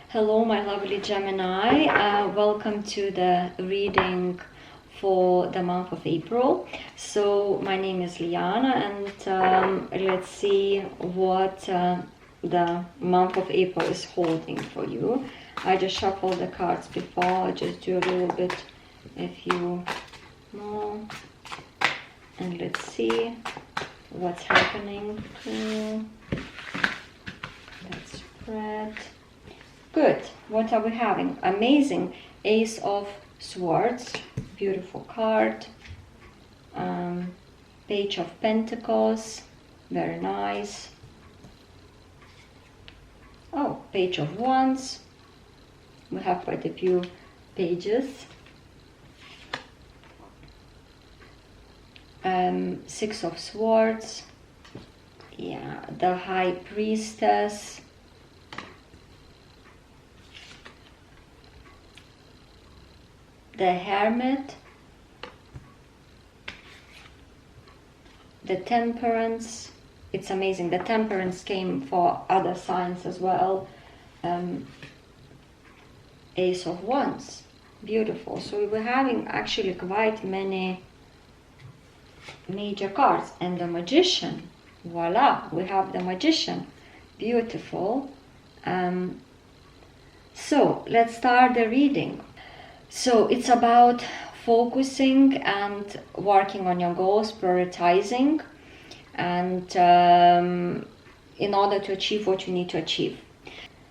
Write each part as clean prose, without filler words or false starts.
Hello, my lovely Gemini. Welcome to the reading for the month of April. So my name is Liana, and let's see what the month of April is holding for you. I just shuffled the cards before. I just do a little bit, a few more, and let's see what's happening. Let's spread. Good. What are we having? Amazing. Ace of Swords. Beautiful card. Page of Pentacles. Very nice. Oh, Page of Wands. We have quite a few pages. Six of Swords. Yeah, the High Priestess. The Hermit, the Temperance. It's amazing. The Temperance came for other signs as well. Ace of Wands. Beautiful. So we're having actually quite many major cards. And the Magician. Voila, we have the Magician. Beautiful. So let's start the reading. So it's about focusing and working on your goals, prioritizing, and in order to achieve what you need to achieve.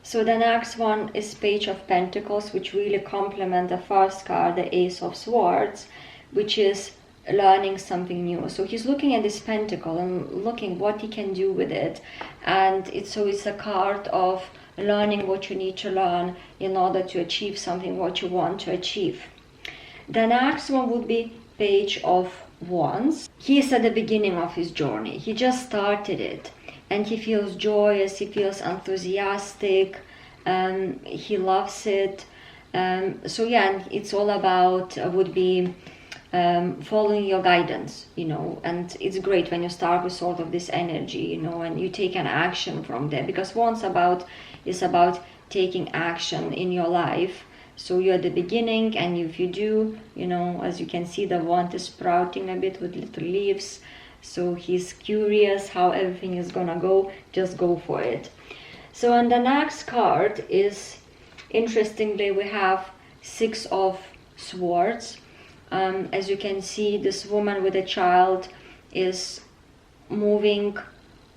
So the next one is Page of Pentacles, which really complement the first card, the Ace of Swords, which is learning something new. So he's looking at this pentacle and looking what he can do with it, and it's a card of learning what you need to learn in order to achieve something what you want to achieve. The next one would be Page of Wands. He is at the beginning of his journey. He just started it, and he feels joyous, he feels enthusiastic, he loves it. So yeah, it's all about would be following your guidance, and it's great when you start with sort of this energy, and you take an action from there, because Wands is about taking action in your life. So you're at the beginning, and if you do, as you can see, the wand is sprouting a bit with little leaves. So he's curious how everything is gonna go. Just go for it. So on the next card is, interestingly, we have Six of Swords. As you can see, this woman with a child is moving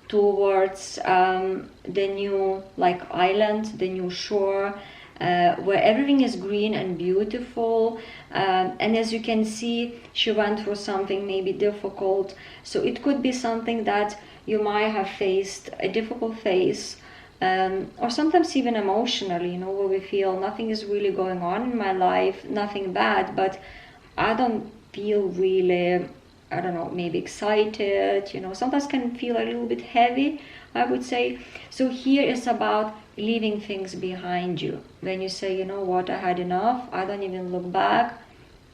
towards the new island, the new shore, where everything is green and beautiful. And as you can see, she went through something maybe difficult. So it could be something that you might have faced, a difficult phase, or sometimes even emotionally, where we feel nothing is really going on in my life, nothing bad, but I don't feel really, I don't know, maybe excited, sometimes can feel a little bit heavy, I would say. So here is about leaving things behind you. When you say, you know what, I had enough, I don't even look back,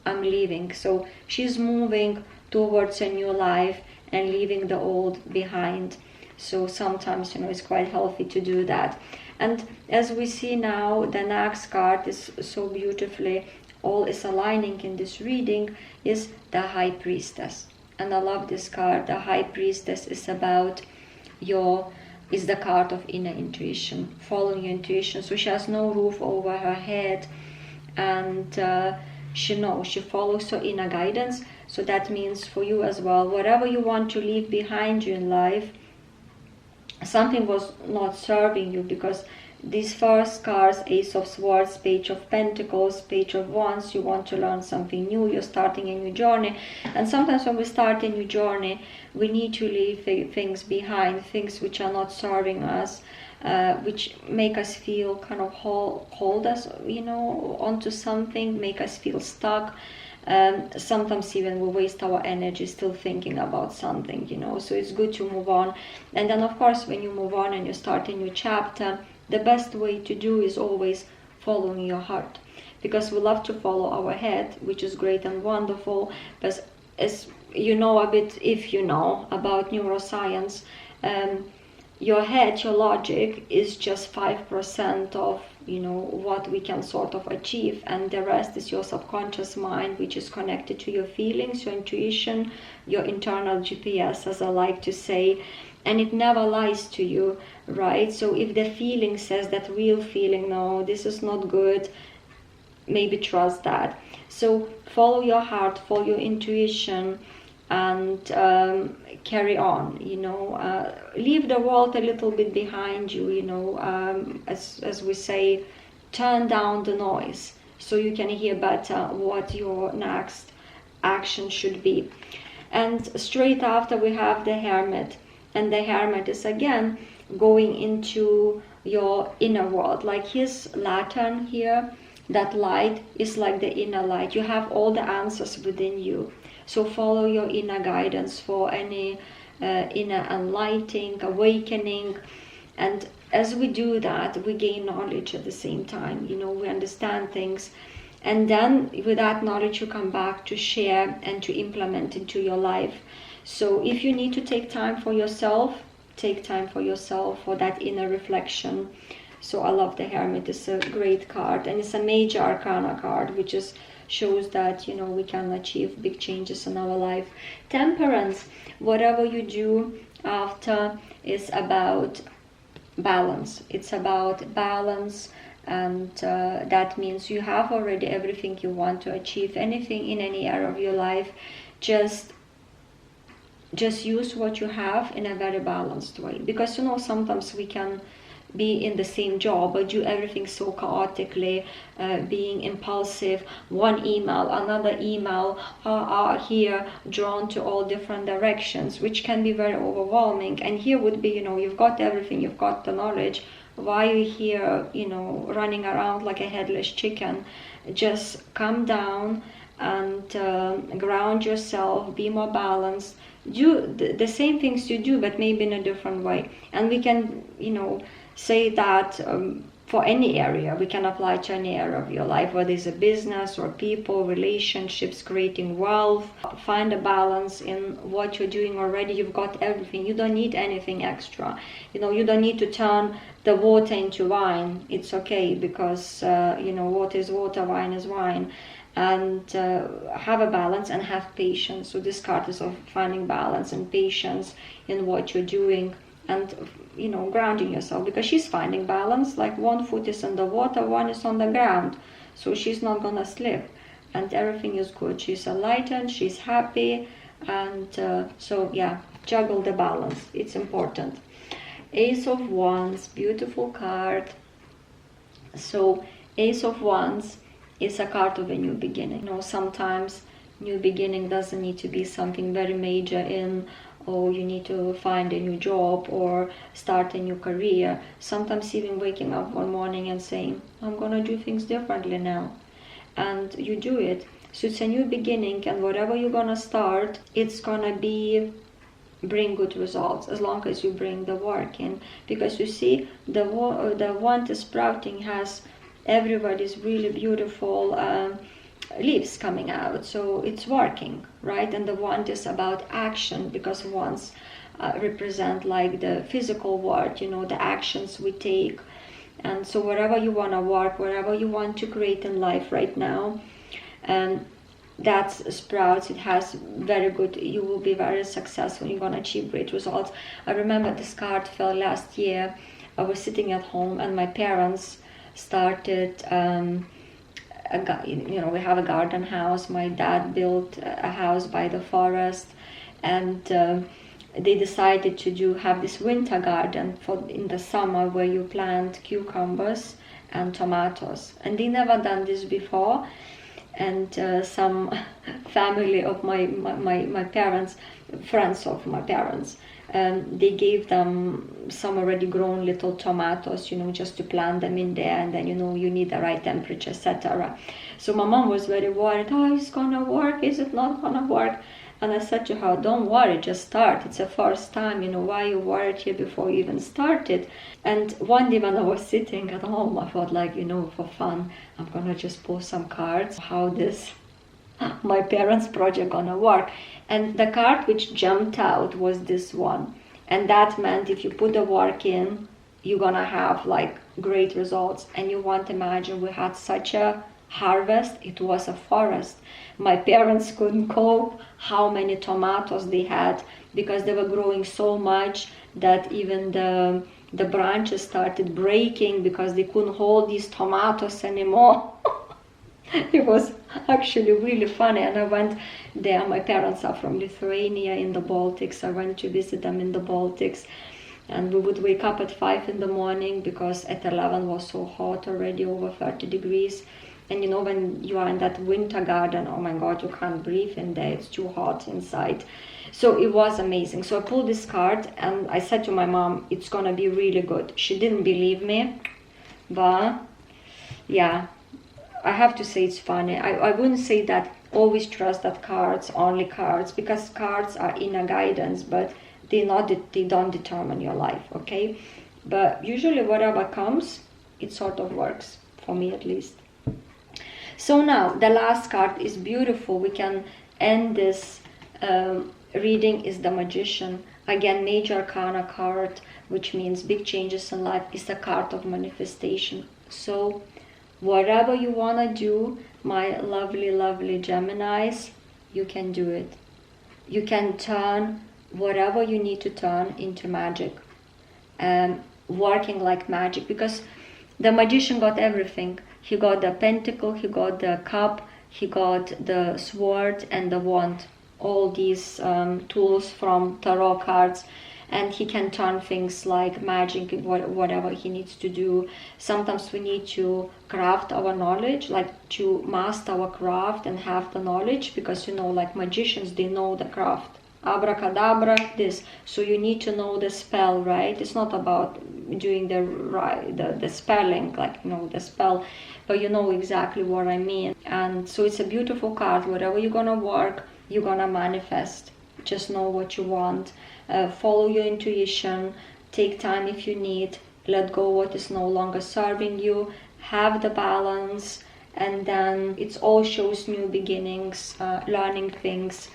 I'm leaving. So she's moving towards a new life and leaving the old behind. So sometimes, it's quite healthy to do that. And as we see now, the next card is so beautifully, all is aligning in this reading, is the High Priestess. And I love this card. The High Priestess is about is the card of inner intuition, following your intuition. So she has no roof over her head, and she knows, she follows her inner guidance. So that means for you as well, whatever you want to leave behind you in life, something was not serving you, because these first cards, Ace of Swords, Page of Pentacles, Page of Wands, you want to learn something new, you're starting a new journey. And sometimes when we start a new journey, we need to leave things behind, things which are not serving us, which make us feel kind of hold us, onto something, make us feel stuck. Sometimes even we waste our energy still thinking about something, so it's good to move on. And then of course, when you move on and you start a new chapter, the best way to do is always following your heart, because we love to follow our head, which is great and wonderful. But as you know a bit, if you know about neuroscience, your head, your logic is just 5% of, you know, what we can sort of achieve, and the rest is your subconscious mind, which is connected to your feelings, your intuition, your internal GPS, as I like to say, and it never lies to you, right? So if the feeling says, that real feeling, no, this is not good, maybe trust that. So follow your heart, follow your intuition, and carry on, you know, leave the world a little bit behind you, you know, as we say, turn down the noise so you can hear better what your next action should be. And straight after we have the Hermit, and the Hermit is again going into your inner world, like his lantern here, that light is like the inner light. You have all the answers within you. So follow your inner guidance for any inner enlightening, awakening. And as we do that, we gain knowledge at the same time. You know, we understand things. And then with that knowledge, you come back to share and to implement into your life. So if you need to take time for yourself, take time for yourself, for that inner reflection. So I love the Hermit. It's a great card, and it's a major arcana card, which is shows that, you know, we can achieve big changes in our life. Temperance, whatever you do after, is about balance. It's about balance, and that means you have already everything you want to achieve, anything in any area of your life. Just use what you have in a very balanced way, because, you know, sometimes we can be in the same job but do everything so chaotically, being impulsive, one email, another email, are here drawn to all different directions, which can be very overwhelming. And here would be, you know, you've got everything, you've got the knowledge, why are you here, you know, running around like a headless chicken? Just calm down and ground yourself, be more balanced, do the same things you do, but maybe in a different way. And we can, you know, say that for any area, we can apply to any area of your life, whether it's a business or people, relationships, creating wealth. Find a balance in what you're doing already. You've got everything. You don't need anything extra. You know, you don't need to turn the water into wine. It's okay, because you know, water is water, wine is wine. And have a balance and have patience. So this card is of finding balance and patience in what you're doing, and, you know, grounding yourself, because she's finding balance. Like, one foot is in the water, one is on the ground, so she's not gonna slip, and everything is good. She's enlightened, she's happy, and so yeah, juggle the balance, it's important. Ace of Wands, beautiful card. So Ace of Wands is a card of a new beginning. You know, sometimes new beginning doesn't need to be something very major in, or you need to find a new job or start a new career. Sometimes even waking up one morning and saying, I'm gonna do things differently now, and you do it. So it's a new beginning, and whatever you're gonna start, it's gonna bring good results, as long as you bring the work in. Because you see, the wand is sprouting, has everybody's really beautiful leaves coming out, so it's working, right? And the wand is about action, because wands represent like the physical world, you know, the actions we take. And so wherever you want to work, wherever you want to create in life right now, and that sprouts, it has very good, you will be very successful, you're going to achieve great results. I remember this card fell last year. I was sitting at home, and my parents started you know, we have a garden house. My dad built a house by the forest, and they decided to have this winter garden for in the summer, where you plant cucumbers and tomatoes, and they never done this before. And some family of my parents, friends of my parents, they gave them some already grown little tomatoes, you know, just to plant them in there, and then, you know, you need the right temperature, etc. So my mom was very worried. Oh, is it gonna work? Is it not gonna work? And I said to her, don't worry, just start. It's the first time, you know, why you worried here before you even started? And one day when I was sitting at home, I thought, like, you know, for fun, I'm gonna just post some cards, how this my parents' project gonna work. And the card which jumped out was this one. And that meant if you put the work in, you're gonna have like great results. And you won't imagine, we had such a harvest. It was a forest. My parents couldn't cope how many tomatoes they had, because they were growing so much that even the branches started breaking because they couldn't hold these tomatoes anymore. It was actually really funny. And I went there. My parents are from Lithuania in the Baltics. I went to visit them in the Baltics, and we would wake up at 5 in the morning because at 11 was so hot already, over 30 degrees. And you know, when you are in that winter garden, oh my God, you can't breathe in there. It's too hot inside. So it was amazing. So I pulled this card and I said to my mom, it's gonna be really good. She didn't believe me, but yeah, I have to say it's funny. I wouldn't say that always trust that cards, only cards, because cards are inner guidance, but they don't determine your life, okay? But usually whatever comes, it sort of works, for me at least. So now the last card is beautiful. We can end this reading. Is the Magician. Again, major arcana card, which means big changes in life. Is the card of manifestation. So whatever you want to do, my lovely, lovely Geminis, you can do it. You can turn whatever you need to turn into magic, and working like magic, because the Magician got everything. He got the pentacle, he got the cup, he got the sword and the wand. All these tools from tarot cards. And he can turn things like magic, whatever he needs to do. Sometimes we need to craft our knowledge, like to master our craft and have the knowledge, because you know, like magicians, they know the craft. Abracadabra, this. So you need to know the spell, right? It's not about doing the spelling, like, you know, the spell, but you know exactly what I mean. And so it's a beautiful card. Whatever you're gonna work, you're gonna manifest. Just know what you want. Follow your intuition. Take time if you need. Let go what is no longer serving you. Have the balance, and then it all shows new beginnings, learning things.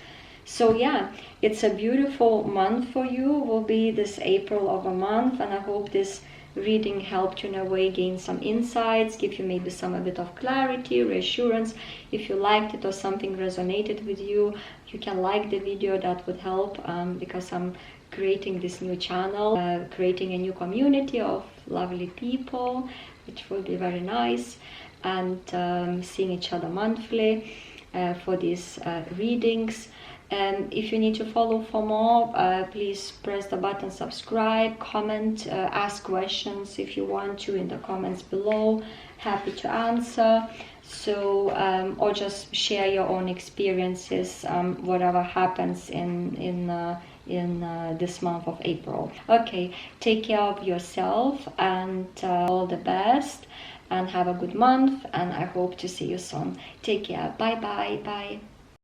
So yeah, it's a beautiful month for you. Will be this April of a month, and I hope this reading helped you in a way gain some insights, give you maybe a bit of clarity, reassurance. If you liked it or something resonated with you, you can like the video. That would help, because I'm creating this new channel, creating a new community of lovely people, which will be very nice, and seeing each other monthly for these readings. And if you need to follow for more, please press the button subscribe, comment, ask questions if you want to in the comments below. Happy to answer. So or just share your own experiences, whatever happens in this month of April. Okay, take care of yourself, and all the best, and have a good month, and I hope to see you soon. Take care. Bye bye. Bye.